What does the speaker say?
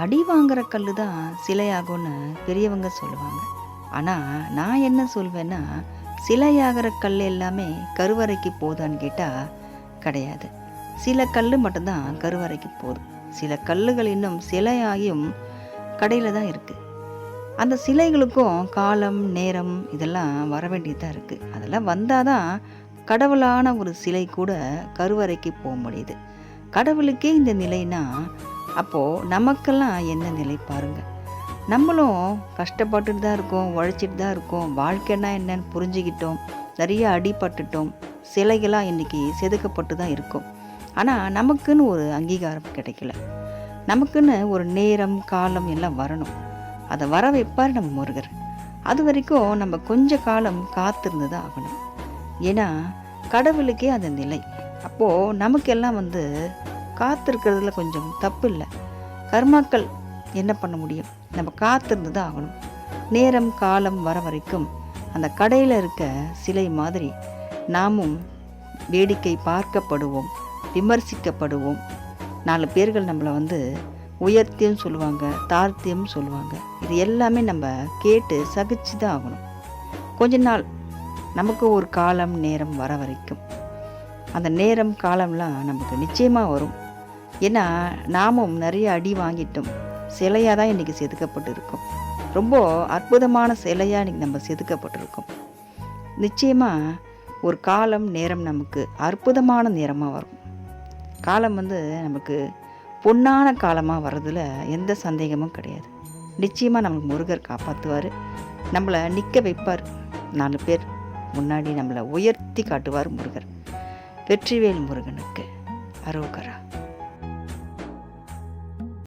அடி வாங்குற கல்லு தான் சிலையாகும்னு பெரியவங்க சொல்லுவாங்க. ஆனால் நான் என்ன சொல்வேன்னா, சிலையாகிற கல் எல்லாமே கருவறைக்கு போதான்னு கேட்டால் கிடையாது. சில கல் மட்டும்தான் கருவறைக்கு போதும். சில கல்லுகள் இன்னும் சிலையாகியும் கடையில் தான் இருக்குது. அந்த சிலைகளுக்கும் காலம் நேரம் இதெல்லாம் வர வேண்டியதாக இருக்குது. அதெல்லாம் வந்தால் தான் கடவுளான ஒரு சிலை கூட கருவறைக்கு போக முடியுது. கடவுளுக்கே இந்த நிலைனா அப்போது நமக்கெல்லாம் என்ன நிலை பாருங்கள். நம்மளும் கஷ்டப்பட்டுட்டு தான் இருக்கோம், உழைச்சிட்டு தான் இருக்கோம், வாழ்க்கைன்னா என்னன்னு புரிஞ்சுக்கிட்டோம், நிறைய அடிபட்டுட்டோம், சிலைகளாக இன்றைக்கி செதுக்கப்பட்டு தான் இருக்கோம். ஆனால் நமக்குன்னு ஒரு அங்கீகாரம் கிடைக்கல. நமக்குன்னு ஒரு நேரம் காலம் எல்லாம் வரணும். அதை வர வைப்பார் நம்ம முருகர். அது வரைக்கும் நம்ம கொஞ்ச காலம் காத்திருந்து தான் ஆகணும். ஏன்னா கடவுளுக்கே அந்த நிலை. அப்போது நமக்கெல்லாம் காத்திருக்கிறதுல கொஞ்சம் தப்பு இல்லை. கர்மாக்கள் என்ன பண்ண முடியும்? நம்ம காத்திருந்து தான் ஆகணும். நேரம் காலம் வர வரைக்கும் அந்த கடையில் இருக்க சிலை மாதிரி நாமும் வேடிக்கை பார்க்கப்படுவோம், விமர்சிக்கப்படுவோம். 4 பேர்கள் நம்மளை உயர்த்தியும் சொல்லுவாங்க, தாழ்த்தியும் சொல்லுவாங்க. இது எல்லாமே நம்ம கேட்டு சகிச்சு தான் ஆகணும். கொஞ்ச நாள் நமக்கு ஒரு காலம் நேரம் வர வரைக்கும் அந்த நேரம் காலம்லாம் நமக்கு நிச்சயமாக வரும். ஏன்னா நாமும் நிறைய அடி வாங்கிட்டோம். சிலையாக தான் இன்றைக்கி செதுக்கப்பட்டு இருக்கோம். ரொம்ப அற்புதமான சிலையாக இன்றைக்கி நம்ம செதுக்கப்பட்டிருக்கோம். நிச்சயமாக ஒரு காலம் நேரம் நமக்கு அற்புதமான நேரமாக வரும். காலம் நமக்கு பொன்னான காலமாக வர்றதில் எந்த சந்தேகமும் கிடையாது. நிச்சயமாக நமக்கு முருகர் காப்பாற்றுவார், நம்மளை நிற்க வைப்பார். 4 பேர் முன்னாடி நம்மளை உயர்த்தி காட்டுவார் முருகர். வெற்றிவேல் முருகனுக்கு அரோகரா.